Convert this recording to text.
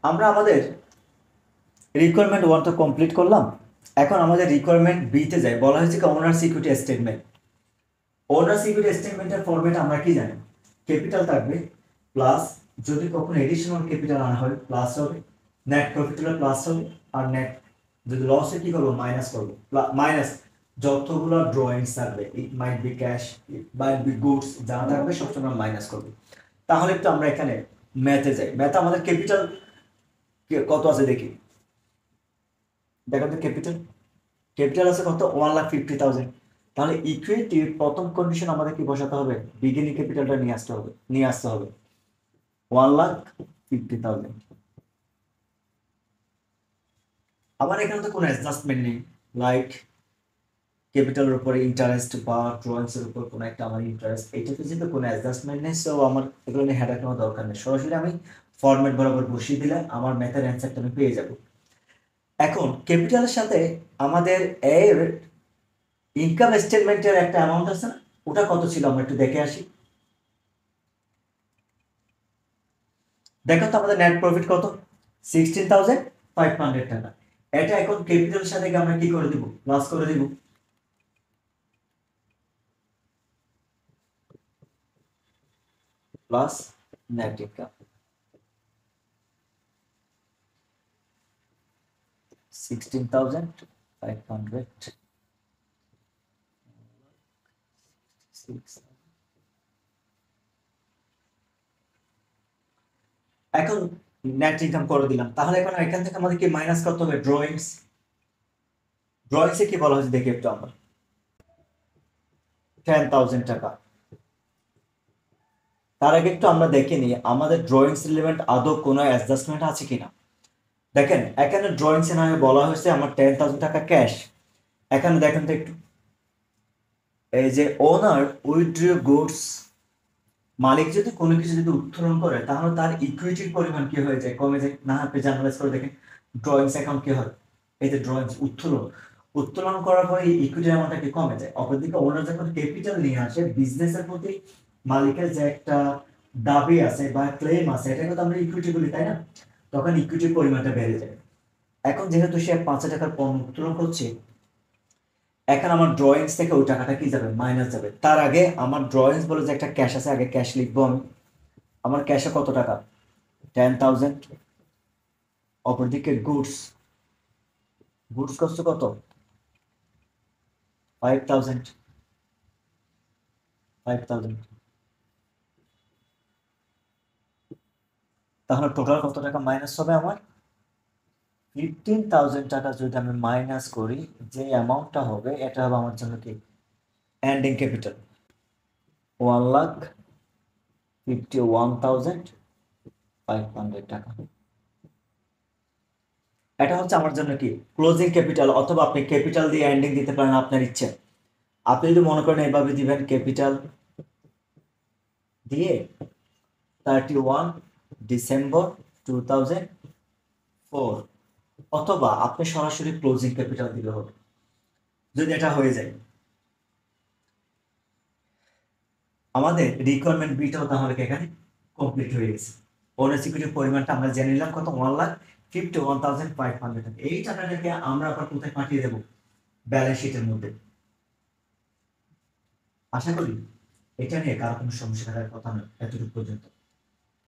আমরা আমাদের রিকোয়ারমেন্ট 1 তো কমপ্লিট করলাম। এখন আমাদের রিকোয়ারমেন্ট বি তে যাই। বলা হয়েছে কি ওনার সিকিউরিটি স্টেটমেন্ট। ওনার সিকিউরিটি স্টেটমেন্টের ফরম্যাট আমরা কি জানি? ক্যাপিটাল থাকবে প্লাস, যদি কখনো এডিশনাল ক্যাপিটাল আনা হয় প্লাস হবে, নেট প্রফিট হলে প্লাস হবে, আর নেট যদি লস হয় কি করবো? মাইনাস করবো। মাইনাস যতগুলো ড্রয়িংস থাকবে, it might be cash, it might be goods, যা থাকবে সবসময় মাইনাস করবো। তাহলে একটু আমরা এখানে ম্যাথে যাই। ম্যাথে আমাদের ক্যাপিটাল কত আছে দেখি। দেখো তো ক্যাপিটাল, ক্যাপিটাল আছে কত? 1,50,000। তাহলে ইকুইটির প্রথম কন্ডিশন আমাদের কি বসাতে হবে? বিগিনিং ক্যাপিটালটা নিয়ে আসতে হবে 1,50,000। আবার এখানে তো কোনো অ্যাডজাস্টমেন্ট নেই, লাইক ক্যাপিটালের উপরে ইন্টারেস্ট বা ড্রয়িংস এর উপর কোনো একটা আমার ইন্টারেস্ট, এইটাতে যেহেতু কোনো অ্যাডজাস্টমেন্ট নেই, সো আমার এগুলো নিয়ে হেডেক নেওয়ার দরকার নেই। সরাসরি আমি ফরম্যাট বরাবর বসিয়ে দিলে আমার ম্যাথের অ্যান্সারটা আমি পেয়ে যাব। এখন ক্যাপিটালের সাথে আমাদের এর ইনকাম স্টেটমেন্টের একটা অ্যামাউন্ট আছে না, ওটা কত ছিল আমরা একটু দেখে আসি। দেখো তো আমাদের নেট প্রফিট কত? 16,500 টাকা। এটা এখন ক্যাপিটালের সাথে আমরা কি করে দিব? প্লাস করে দিব। Plus net income 16,500। এখন নেট ইনকাম করে দিলাম। তাহলে এখন এখান থেকে আমাদের কি মাইনাস করতে হবে? ড্রয়িংস। ড্রয়িংসে কি বলা হয়েছে দেখি একটু আমরা। 10,000 টাকা। তার আগে একটু আমরা দেখে নিই আমাদের ড্রয়িংস রিলেভেন্ট আদৌ কোনো অ্যাডজাস্টমেন্ট আছে কিনা। দেখেন এখানে ড্রয়িংসে না বলা হয়েছে আমার 10,000 টাকা ক্যাশ। এখানে দেখেন তো একটু, এই যে ওনার উইথড্র গুডস, মালিক যদি কোনো কিছু যদি উত্তোলন করে তাহলে তার ইকুইটির পরিমাণ কি হয়ে যায়? কমে যায় না? আপনি জার্নালাইজ করে দেখেন ড্রয়িংস অ্যাকাউন্ট কি হয়, এই যে ড্রয়িংস উত্তোলন করার পরে এই ইকুইটি অ্যামাউন্টটা কি কমে যায়। অপরদিকে ওনার যখন ক্যাপিটাল নিয়ে আসে, বিজনেসের প্রতি মালিকের যে একটা দাবি আছে বা ক্লেম আছে, এটা কিন্তু আমরা ইকুইটি বলি, তাই না? তখন ইকুইটির পরিমাণটা বেড়ে যায়। এখন যেহেতু সে 5,000 টাকার পণ্য উত্তোলন করছে, এখন আমার ড্রয়িংস থেকে ওই টাকাটা কি যাবে? মাইনাস যাবে। তার আগে আমার ড্রয়িংস বলে যে একটা ক্যাশ আছে, আগে ক্যাশ লিখবো আমি। আমার ক্যাশে কত টাকা? 10,000। অপরদিকে গুডস, গুডস কষ্ট কত? 5,000। 5,000। তাহলে টোটাল কত টাকা মাইনাস হবে আমার? 15,000 টাকা যদি আমি মাইনাস করি, যে অ্যামাউন্টটা হবে এটা হবে আমার জন্য কি? এন্ডিং ক্যাপিটাল 1,51,500 টাকা। এটা হচ্ছে আমার জন্য কি? ক্লোজিং ক্যাপিটাল, অথবা আপনি ক্যাপিটাল দিয়ে এন্ডিং দিতে পারেন আপনার ইচ্ছে। আপনি যদি মনে করেন এইভাবে দিবেন, ক্যাপিটাল দিয়ে 31 ডিসেম্বর 2004, অথবা আপনি সরাসরি ক্লোজিং ক্যাপিটাল দিলে হবে। যদি এটা হয়ে যায়, আমাদের রিকোয়ারমেন্ট বিটাও তাহলে এখানে কমপ্লিট হয়ে গেছে। ওনার সিকিউরিটির পরিমাণটা আমরা জেনে নিলাম কত? 1,51,500 টাকা। এই টাকাটাকে আমরা আবার কোথায় পাঠিয়ে দেবো? ব্যালেন্স শিটের মধ্যে। আশা করি এটা নিয়ে কারো কোনো সমস্যা থাকার কথা নয় এতটুকু পর্যন্ত।